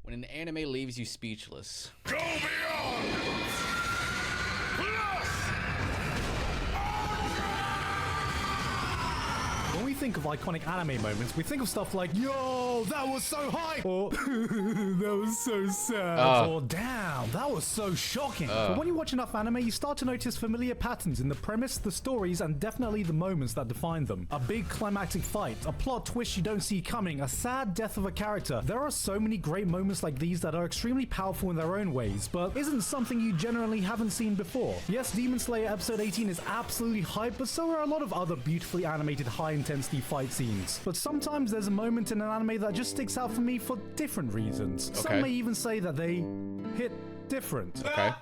When an anime leaves you speechless. Go beyond! When we think of iconic anime moments, we think of stuff like, yo, that was so hype! Or, that was so sad. Or, damn, that was so shocking. But when you watch enough anime, you start to notice familiar patterns in the premise, the stories, and definitely the moments that define them. A big climactic fight, a plot twist you don't see coming, a sad death of a character. There are so many great moments like these that are extremely powerful in their own ways, but isn't something you generally haven't seen before. Yes, Demon Slayer episode 18 is absolutely hype, but so are a lot of other beautifully animated high-intensity fight scenes. But sometimes there's a moment in an anime that just sticks out for me for different reasons. Okay. Some may even say that they hit different. Okay.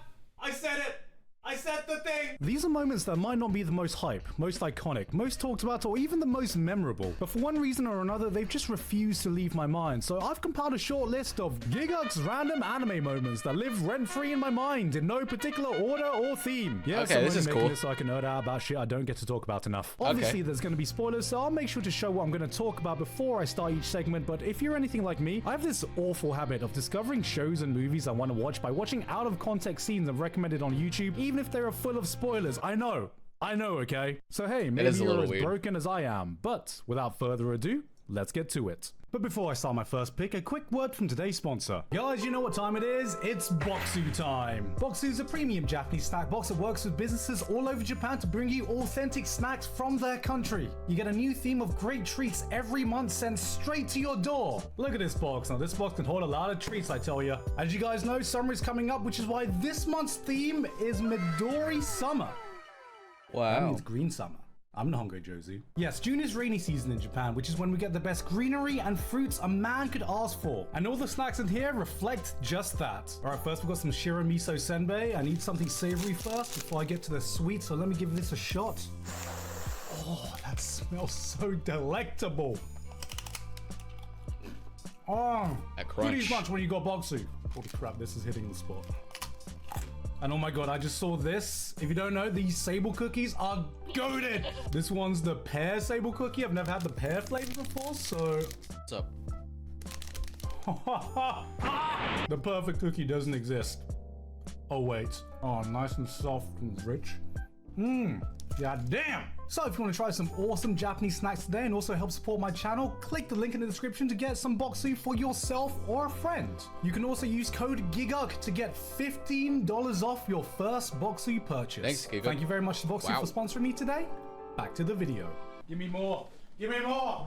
I said it! I said the thing! These are moments that might not be the most hype, most iconic, most talked about, or even the most memorable, but for one reason or another, they've just refused to leave my mind. So I've compiled a short list of Gigguk's random anime moments that live rent-free in my mind in no particular order or theme. Yes, Okay, I'm this only is making cool. this so I can nerd out about shit I don't get to talk about enough. Obviously, there's going to be spoilers, so I'll make sure to show what I'm going to talk about before I start each segment, but if you're anything like me, I have this awful habit of discovering shows and movies I want to watch by watching out-of-context scenes I've recommended on YouTube, even if they are full of spoilers. I know, okay? So hey, maybe is a you're little as weird. broken as I am, but without further ado, let's get to it. But before I start my first pick, a quick word from today's sponsor. Guys, you know what time it is? It's Boxu time. Boxu is a premium Japanese snack box that works with businesses all over Japan to bring you authentic snacks from their country. You get a new theme of great treats every month sent straight to your door. Look at this box. Now, this box can hold a lot of treats, I tell you. As you guys know, summer is coming up, which is why this month's theme is Midori Summer. That Wow. means green summer. I'm not hungry, Josie. Yes, June is rainy season in Japan, which is when we get the best greenery and fruits a man could ask for. And all the snacks in here reflect just that. Alright, first we've got some shiro miso senbei. I need something savory first before I get to the sweet, so let me give this a shot. Oh, that smells so delectable. Oh, That goodies crunch. much when you got Boxu. Holy crap, this is hitting the spot. And oh my god, I just saw this. If you don't know, these sable cookies are goated. This one's the pear sable cookie. I've never had the pear flavor before, so... What's up? The perfect cookie doesn't exist. Oh wait. Oh, nice and soft and rich. God damn. So if you want to try some awesome Japanese snacks today and also help support my channel, click the link in the description to get some Boxu for yourself or a friend. You can also use code Gigguk to get $15 off your first Boxu purchase. Thanks, Gigguk. Thank you very much to Boxu Wow. for sponsoring me today. Back to the video. Give me more. Give me more.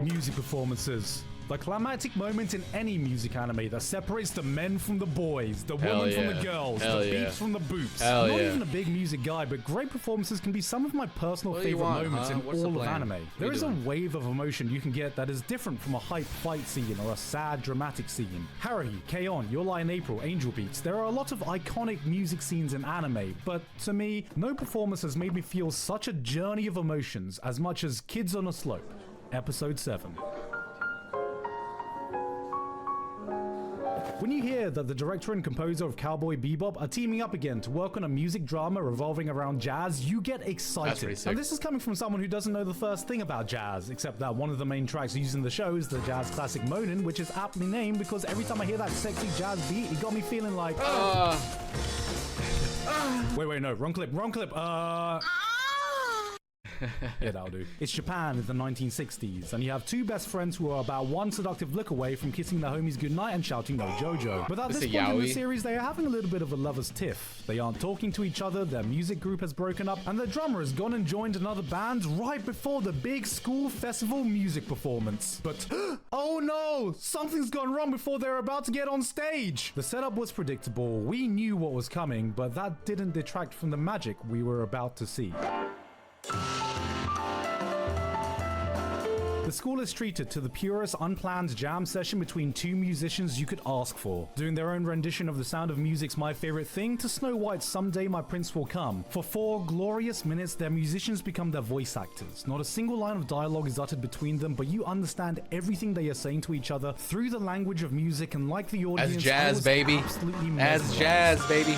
Music performances. The climactic moment in any music anime that separates the men from the boys, the women from the girls, Hell the yeah. beeps from the boops. Hell I'm not yeah. even a big music guy, but great performances can be some of my personal What do you favorite want, moments huh? in What's the all of plan? anime. What There you is a doing? wave of emotion you can get that is different from a hype fight scene or a sad dramatic scene. Haruhi, K-On!, Your Lie in April, Angel Beats. There are a lot of iconic music scenes in anime, but to me, no performance has made me feel such a journey of emotions as much as Kids on a Slope, Episode 7. When you hear that the director and composer of Cowboy Bebop are teaming up again to work on a music drama revolving around jazz, you get That's excited. pretty sick. And this is coming from someone who doesn't know the first thing about jazz, except that one of the main tracks used in the show is the jazz classic Monin, which is aptly named because every time I hear that sexy jazz beat, it got me feeling like... Wait, no, wrong clip. Yeah, that'll do. It's Japan in the 1960s, and you have two best friends who are about one seductive look away from kissing their homies goodnight and shouting no Jojo. But at This this a point in the yaoi? series, they are having a little bit of a lover's tiff. They aren't talking to each other, their music group has broken up, and their drummer has gone and joined another band right before the big school festival music performance. But, oh no! Something's gone wrong before they're about to get on stage! The setup was predictable, we knew what was coming, but that didn't detract from the magic we were about to see. The school is treated to the purest unplanned jam session between two musicians you could ask for, doing their own rendition of The Sound of Music's My Favorite Thing to Snow White's Someday My Prince Will Come. For 4 glorious minutes, their musicians become their voice actors. Not a single line of dialogue is uttered between them, but you understand everything they are saying to each other through the language of music, and like the audience, As I jazz, was baby. absolutely As mesmerized. jazz, baby.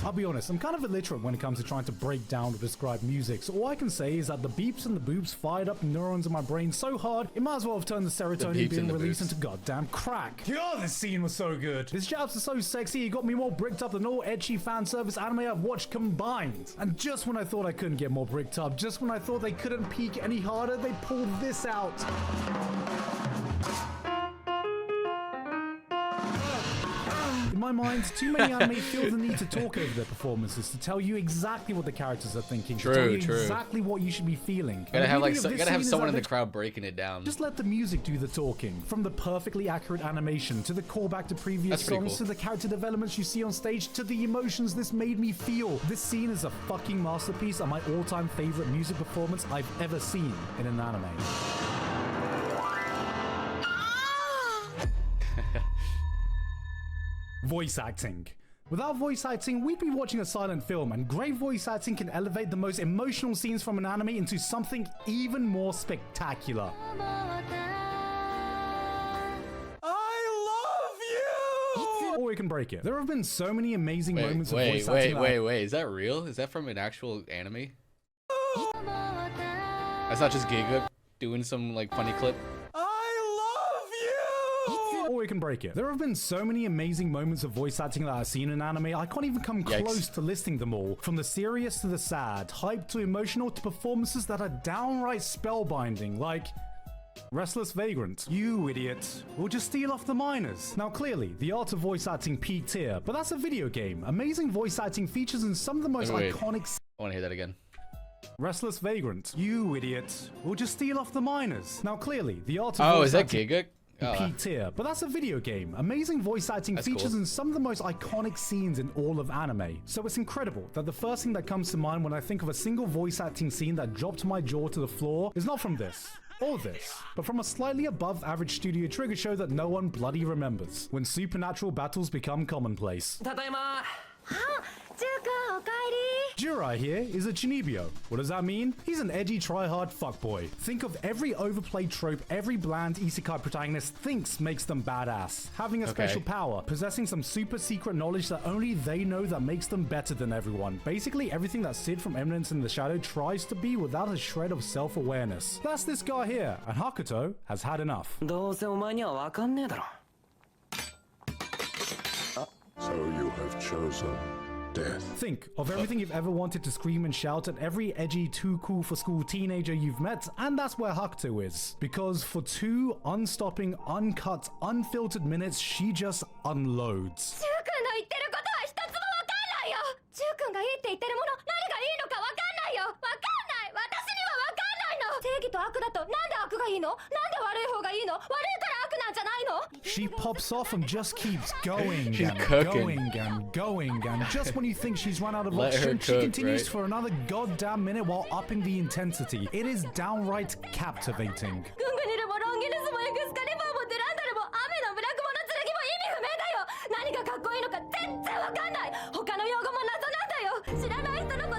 I'll be honest, I'm kind of illiterate when it comes to trying to break down or describe music, so all I can say is that the beeps and the boops fired up neurons in my brain so hard, it might as well have turned the serotonin being released into goddamn crack. Yo, this scene was so good. His jabs are so sexy, it got me more bricked up than all ecchi fan service anime I've watched combined. And just when I thought I couldn't get more bricked up, just when I thought they couldn't peak any harder, they pulled this out. In my mind, too many anime feel the need to talk over their performances to tell you exactly what the characters are thinking, to tell you exactly what you should be feeling. Gotta have someone in the crowd breaking it down. Just let the music do the talking. From the perfectly accurate animation, to the callback to previous songs, to the character developments you see on stage, to the emotions this made me feel. This scene is a fucking masterpiece and my all-time favorite music performance I've ever seen in an anime. Voice acting. Without voice acting, we'd be watching a silent film, and great voice acting can elevate the most emotional scenes from an anime into something even more spectacular. I love you! Or we can break it. There have been so many amazing moments of voice acting. Wait, is that real? Is that from an actual anime? That's not just Gigguk doing some like funny clip? Or we can break it. There have been so many amazing moments of voice acting that I've seen in anime, I can't even come close to listing them all. From the serious to the sad, hype to emotional, to performances that are downright spellbinding, like Restless Vagrant. You idiot. We'll just steal off the miners. Now clearly, the art of voice acting peaked here, but that's a video game. Amazing voice acting features in some of the most iconic... I want to hear that again. Restless Vagrant. You idiot. We'll just steal off the miners. Now clearly, the art of voice voice is that acting... Gigguk? Peak tier, but that's a video game. Amazing voice acting features in some of the most iconic scenes in all of anime. So it's incredible that the first thing that comes to mind when I think of a single voice acting scene that dropped my jaw to the floor is not from this or this, but from a slightly above average studio trigger show that no one bloody remembers. When supernatural battles become commonplace. Jirai here is a Chinibyo. What does that mean? He's an edgy try-hard fuckboy. Think of every overplayed trope every bland isekai protagonist thinks makes them badass. Having a special power, possessing some super secret knowledge that only they know that makes them better than everyone. Basically everything that Sid from Eminence in the Shadow tries to be without a shred of self-awareness. That's this guy here, and Hakuto has had enough. So you have chosen death. Think of everything you've ever wanted to scream and shout at every edgy, too cool for school teenager you've met, and that's where Hakuto is. Because for 2 unstopping, uncut, unfiltered minutes, she just unloads. She pops off and just keeps going and going, and just when you think she's run out of oxygen, she continues for another goddamn minute while upping the intensity. It is downright captivating.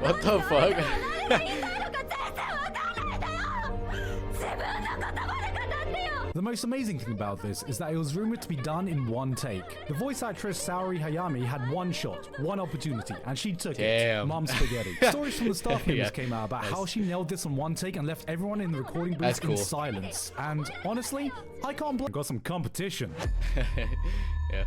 What the fuck? The most amazing thing about this is that it was rumored to be done in one take. The voice actress Saori Hayami had one shot, one opportunity, and she took it. Mom spaghetti. Stories from the staff members came out about how she nailed this in one take and left everyone in the recording booth in silence. And honestly, I can't blame. Got some competition. Yeah.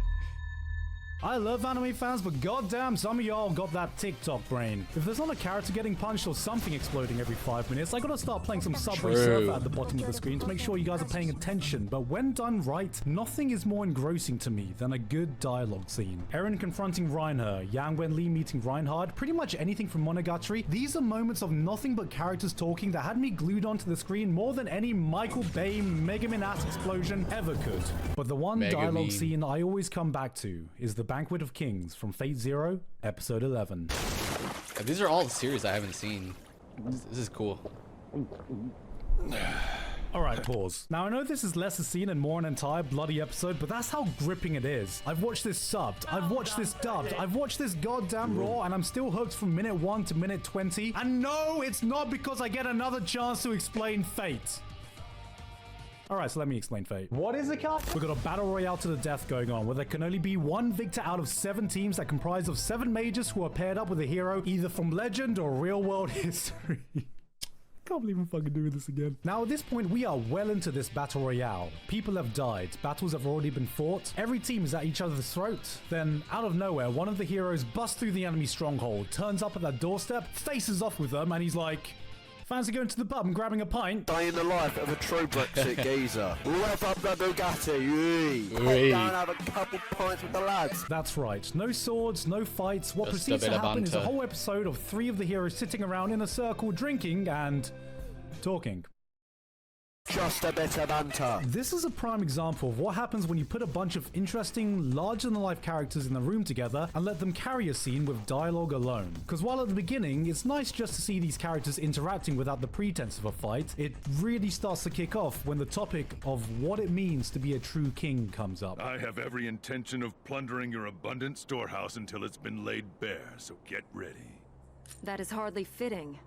I love anime fans, but goddamn, some of y'all got that TikTok brain. If there's not a character getting punched or something exploding every 5 minutes, I gotta start playing some Subway Surfer at the bottom of the screen to make sure you guys are paying attention. But when done right, nothing is more engrossing to me than a good dialogue scene. Eren confronting Reinhardt, Yang Wenli meeting Reinhard, pretty much anything from Monogatari. These are moments of nothing but characters talking that had me glued onto the screen more than any Michael Bay Megaman-ass explosion ever could. But the one dialogue scene I always come back to is the Banquet of Kings from Fate Zero, Episode 11. These are all the series I haven't seen. This is cool. Alright, pause. Now I know this is less a scene and more an entire bloody episode, but that's how gripping it is. I've watched this subbed, I've watched this dubbed, I've watched this goddamn raw, and I'm still hooked from minute 1 to minute 20. And no, it's not because I get another chance to explain Fate. Alright, so let me explain Fate. What is it, Kat? We've got a battle royale to the death going on, where there can only be one victor out of 7 teams that comprise of 7 mages who are paired up with a hero either from legend or real world history. Can't believe I'm fucking doing this again. Now at this point, we are well into this battle royale. People have died, battles have already been fought, every team is at each other's throat. Then, out of nowhere, one of the heroes busts through the enemy stronghold, turns up at that doorstep, faces off with them, and he's like, fancy going to the pub and grabbing a pint? Dying the life of a true Brexit geezer. Rev up the Bugatti, Pop down, have a couple pints with the lads. That's right. No swords, no fights. What Just proceeds a bit to of happen is a banter. whole episode of 3 of the heroes sitting around in a circle drinking and talking. Just a bit of banter. This is a prime example of what happens when you put a bunch of interesting, larger-than-life characters in the room together and let them carry a scene with dialogue alone. Because while at the beginning, it's nice just to see these characters interacting without the pretense of a fight, it really starts to kick off when the topic of what it means to be a true king comes up. I have every intention of plundering your abundant storehouse until it's been laid bare, so get ready. That is hardly fitting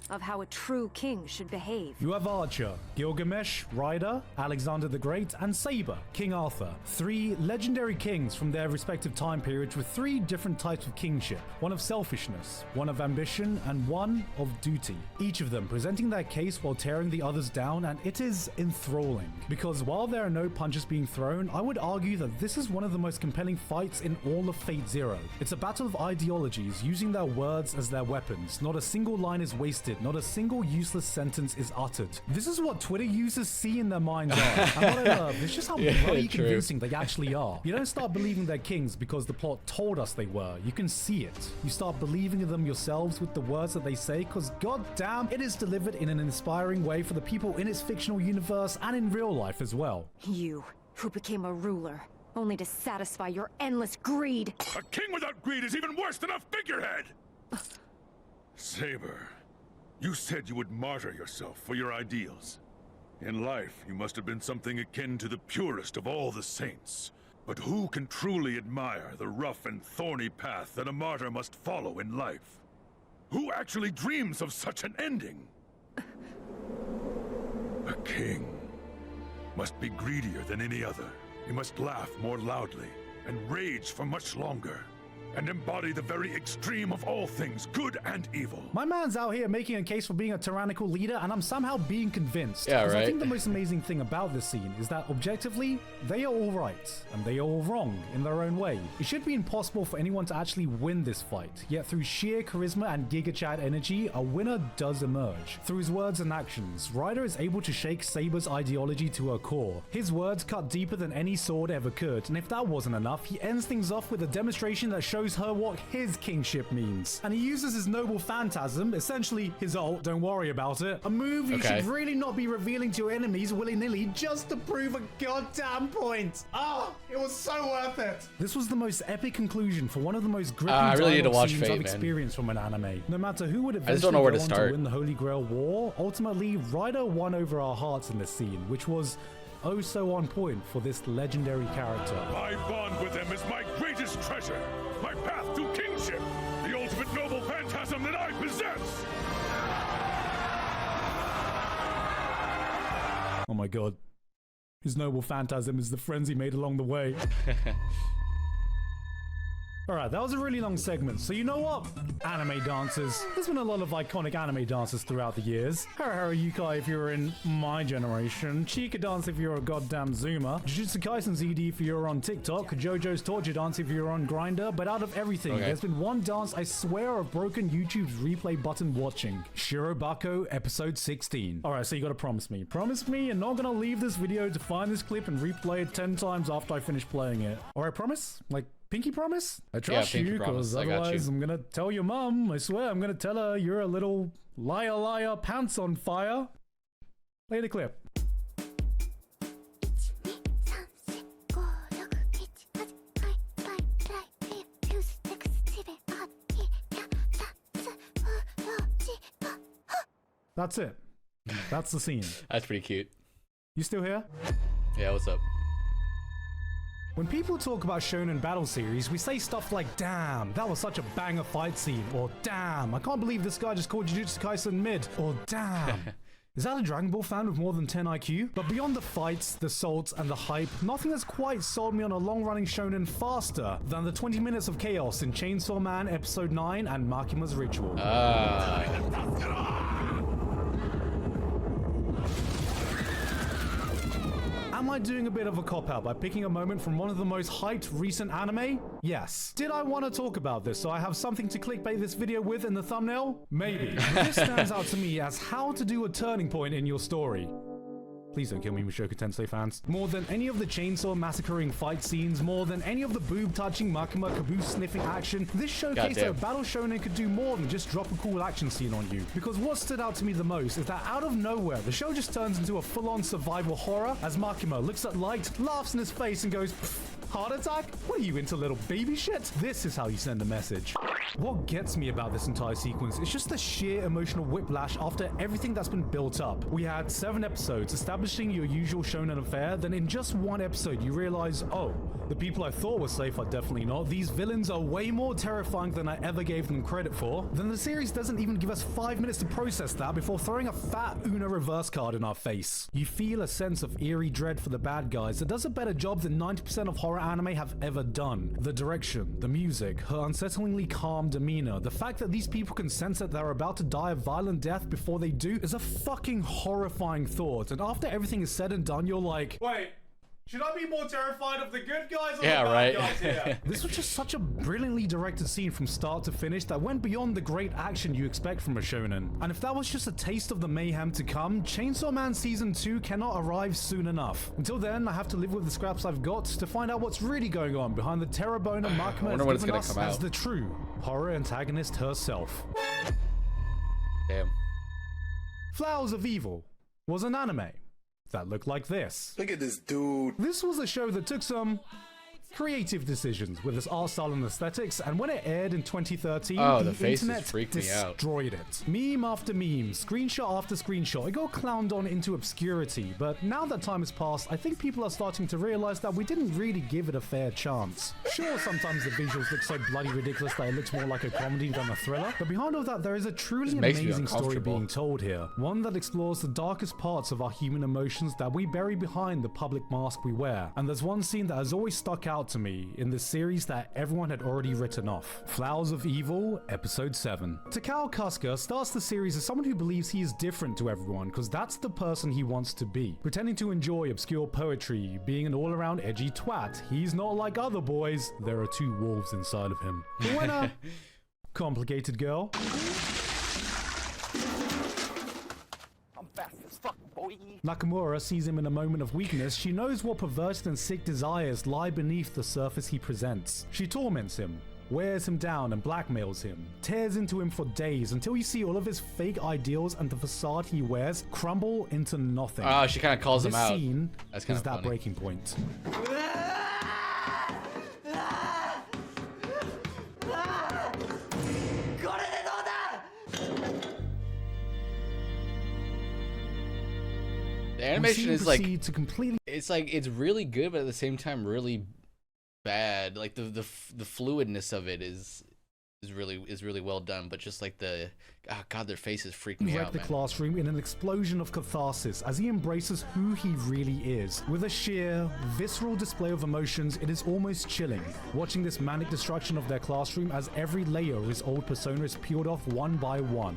of how a true king should behave. You have Archer, Gilgamesh, Ryder, Alexander the Great, and Saber, King Arthur. 3 legendary kings from their respective time periods with 3 different types of kingship. One of selfishness, one of ambition, and one of duty. Each of them presenting their case while tearing the others down, and it is enthralling. Because while there are no punches being thrown, I would argue that this is one of the most compelling fights in all of Fate Zero. It's a battle of ideologies using their words as their weapons. Not a single line is wasted. Not a single useless sentence is uttered. This is what Twitter users see in their mind's eye. And what I love is just how bloody true. convincing they actually are. You don't start believing they're kings because the plot told us they were. You can see it. You start believing in them yourselves with the words that they say, because goddamn, it is delivered in an inspiring way for the people in its fictional universe and in real life as well. You, who became a ruler, only to satisfy your endless greed. A king without greed is even worse than a figurehead! Saber, you said you would martyr yourself for your ideals. In life, you must have been something akin to the purest of all the saints. But who can truly admire the rough and thorny path that a martyr must follow in life? Who actually dreams of such an ending? A king must be greedier than any other. He must laugh more loudly and rage for much longer, and embody the very extreme of all things, good and evil. My man's out here making a case for being a tyrannical leader, and I'm somehow being convinced. Yeah, 'Cause I right. think the most amazing thing about this scene is that objectively, they are all right, and they are all wrong in their own way. It should be impossible for anyone to actually win this fight, yet through sheer charisma and Giga Chat energy, a winner does emerge. Through his words and actions, Ryder is able to shake Saber's ideology to her core. His words cut deeper than any sword ever could, and if that wasn't enough, he ends things off with a demonstration that shows her what his kingship means. And he uses his noble phantasm, essentially his ult, don't worry about it, a move you Okay. should really not be revealing to your enemies willy-nilly just to prove a goddamn point. Oh, it was so worth it. This was the most epic conclusion for one of the most gripping I really need to dialogue watch scenes Fate, I've man. experienced from an anime. No matter who would I just don't know eventually where go to on start. to win the Holy Grail War, ultimately Ryder won over our hearts in this scene, which was oh so on point for this legendary character. My bond with them is my greatest treasure, my path to kingship, the ultimate noble phantasm that I possess! Oh my god. His noble phantasm is the friends he made along the way. Alright, that was a really long segment, so you know what? Anime dancers. There's been a lot of iconic anime dancers throughout the years. Hara Yukai if you're in my generation, Chica Dance if you're a goddamn Zoomer, Jujutsu Kaisen ZD if you're on TikTok, JoJo's Torture Dance if you're on Grindr, but out of everything, Okay. there's been one dance I swear I've broken YouTube's replay button watching. Shirobako episode 16. Alright, so you gotta promise me. Promise me you're not gonna leave this video to find this clip and replay it 10 times after I finish playing it. Alright, promise? Like, pinky promise? I trust pinky you, promise. because I got you. otherwise I'm gonna tell your mum. I swear I'm gonna tell her you're a little liar, pants on fire. Play the clip. 12345678910111213141516 That's it. That's the scene. That's pretty cute. You still here? Yeah, what's up? When people talk about shonen battle series, we say stuff like, damn, that was such a banger fight scene, or damn, I can't believe this guy just called Jujutsu Kaisen mid, or damn, Is that a Dragon Ball fan with more than 10 IQ? But beyond the fights, the salts, and the hype, nothing has quite sold me on a long-running shonen faster than the 20 minutes of chaos in Chainsaw Man Episode 9 and Makima's Ritual. Am I doing a bit of a cop-out by picking a moment from one of the most hyped recent anime? Yes. Did I want to talk about this so I have something to clickbait this video with in the thumbnail? Maybe. But this stands out to me as how to do a turning point in your story. Please don't kill me, Mushoku Tensei fans. More than any of the chainsaw massacring fight scenes, more than any of the boob-touching Makima caboose-sniffing action, this showcased that a battle shonen could do more than just drop a cool action scene on you. Because what stood out to me the most is that out of nowhere, the show just turns into a full-on survival horror as Makima looks at Light, laughs in his face, and goes, "Heart attack? What are you into, little baby shit?" This is how you send a message. What gets me about this entire sequence is just the sheer emotional whiplash after everything that's been built up. We had 7 episodes establishing your usual shonen affair, then in just one episode you realize, oh, the people I thought were safe are definitely not. These villains are way more terrifying than I ever gave them credit for. Then the series doesn't even give us 5 minutes to process that before throwing a fat Uno reverse card in our face. You feel a sense of eerie dread for the bad guys that does a better job than 90% of horror anime have ever done. The direction, the music, her unsettlingly calm demeanor, the fact that these people can sense that they're about to die a violent death before they do is a fucking horrifying thought. And after everything is said and done, you're like, wait, should I be more terrified of the good guys or the bad guys here? This was just such a brilliantly directed scene from start to finish that went beyond the great action you expect from a shonen. And if that was just a taste of the mayhem to come, Chainsaw Man Season 2 cannot arrive soon enough. Until then, I have to live with the scraps I've got to find out what's really going on behind the terror boner Makima has given us as the true horror antagonist herself. Damn. Flowers of Evil was an anime that looked like this. Look at this dude. This was a show that took some creative decisions with its art style and aesthetics, and when it aired in 2013, the faces internet freaked me out. destroyed it. Meme after meme, screenshot after screenshot, it got clowned on into obscurity, but now that time has passed, I think people are starting to realize that we didn't really give it a fair chance. Sure, sometimes the visuals look so bloody ridiculous that it looks more like a comedy than a thriller, but behind all that, there is a truly amazing story being told here. One that explores the darkest parts of our human emotions that we bury behind the public mask we wear. And there's one scene that has always stuck out to me in this series that everyone had already written off. Flowers of Evil, Episode 7. Takao Kasuga starts the series as someone who believes he is different to everyone because that's the person he wants to be. Pretending to enjoy obscure poetry, being an all-around edgy twat. He's not like other boys. There are 2 wolves inside of him. But when a complicated girl Nakamura sees him in a moment of weakness, she knows what perverted and sick desires lie beneath the surface he presents. She torments him, wears him down and blackmails him, tears into him for days until you see all of his fake ideals and the facade he wears crumble into nothing. Oh, she kind of calls him out. This scene That's kind is of that funny. breaking point. The animation is like, to completely it's like, it's really good, but at the same time really bad. Like the fluidness of it is really well done, but just like the, oh god, their faces freak me out, the man. classroom in an explosion of catharsis as he embraces who he really is. With a sheer, visceral display of emotions, it is almost chilling, watching this manic destruction of their classroom as every layer of his old persona is peeled off one by one.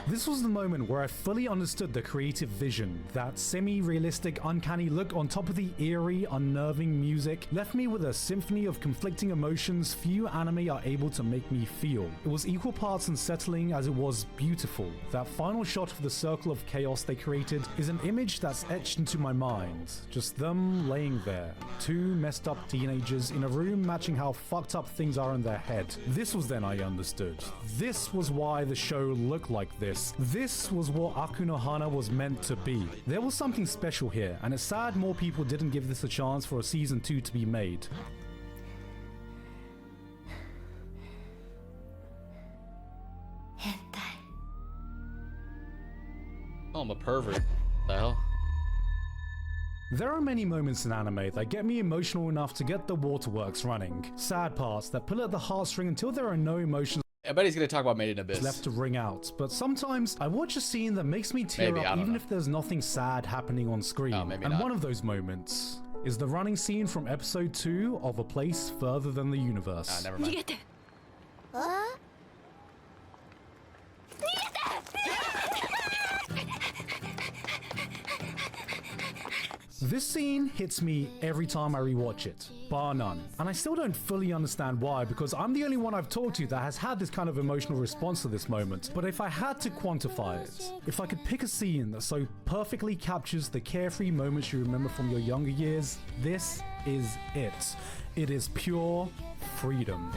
This was the moment where I fully understood the creative vision. That semi-realistic, uncanny look on top of the eerie, unnerving music left me with a symphony of conflicting emotions few anime are able to make me feel. It was equal parts unsettling as it was beautiful. That final shot of the circle of chaos they created is an image that's etched into my mind. Just them laying there. 2 messed up teenagers in a room matching how fucked up things are in their head. This was then I understood. This was why the show looked like this. This was what Aku no Hana was meant to be. There was something special here, and it's sad more people didn't give this a chance for a season 2 to be made. Oh, I'm a pervert. What the hell? There are many moments in anime that get me emotional enough to get the waterworks running. Sad parts that pull at the heartstring until there are no emotions I bet he's gonna talk about Made in Abyss. left to ring out, but sometimes I watch a scene that makes me tear Maybe, I up don't even know. if there's nothing sad happening on screen. Oh, maybe and not. one of those moments is the running scene from episode 2 of A Place Further Than the Universe. Ah, never mind. This scene hits me every time I rewatch it, bar none. And I still don't fully understand why, because I'm the only one I've talked to that has had this kind of emotional response to this moment. But if I had to quantify it, if I could pick a scene that so perfectly captures the carefree moments you remember from your younger years, this is it. It is pure freedom.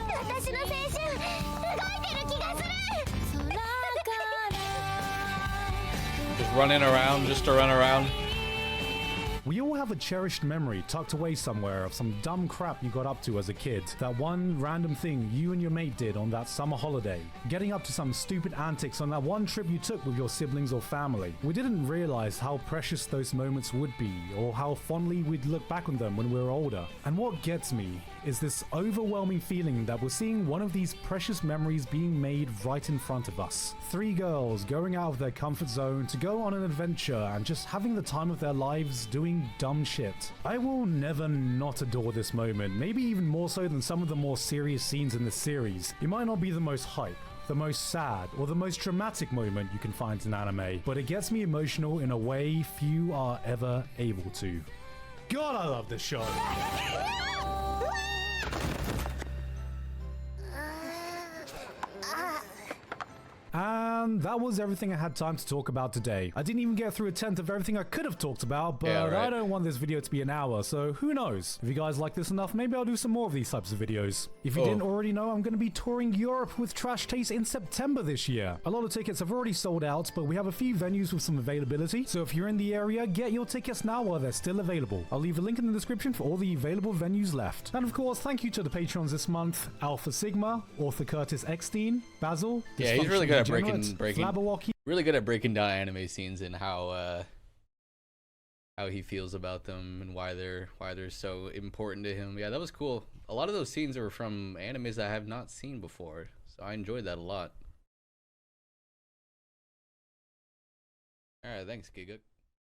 Just running around, just to run around. We all have a cherished memory tucked away somewhere of some dumb crap you got up to as a kid. That one random thing you and your mate did on that summer holiday. Getting up to some stupid antics on that one trip you took with your siblings or family. We didn't realize how precious those moments would be, or how fondly we'd look back on them when we were older. And what gets me is this overwhelming feeling that we're seeing one of these precious memories being made right in front of us. 3 girls going out of their comfort zone to go on an adventure and just having the time of their lives doing dumb shit. I will never not adore this moment, maybe even more so than some of the more serious scenes in this series. It might not be the most hype, the most sad, or the most dramatic moment you can find in anime, but it gets me emotional in a way few are ever able to. God, I love this show. And that was everything I had time to talk about today. I didn't even get through a tenth of everything I could have talked about, but Yeah, right. I don't want this video to be an hour, so who knows? If you guys like this enough, maybe I'll do some more of these types of videos. If you didn't already know, I'm going to be touring Europe with Trash Taste in September this year. A lot of tickets have already sold out, but we have a few venues with some availability, so if you're in the area, get your tickets now while they're still available. I'll leave a link in the description for all the available venues left. And of course, thank you to the patrons this month: Alpha Sigma, Author Curtis Eckstein, Basil. Yeah, he's really good at Degenerate, breaking Flabberwocky, really good at breaking down anime scenes and how he feels about them and why they're so important to him. Yeah, that was cool. A lot of those scenes are from animes I have not seen before, so I enjoyed that a lot. All right, thanks, Gigguk.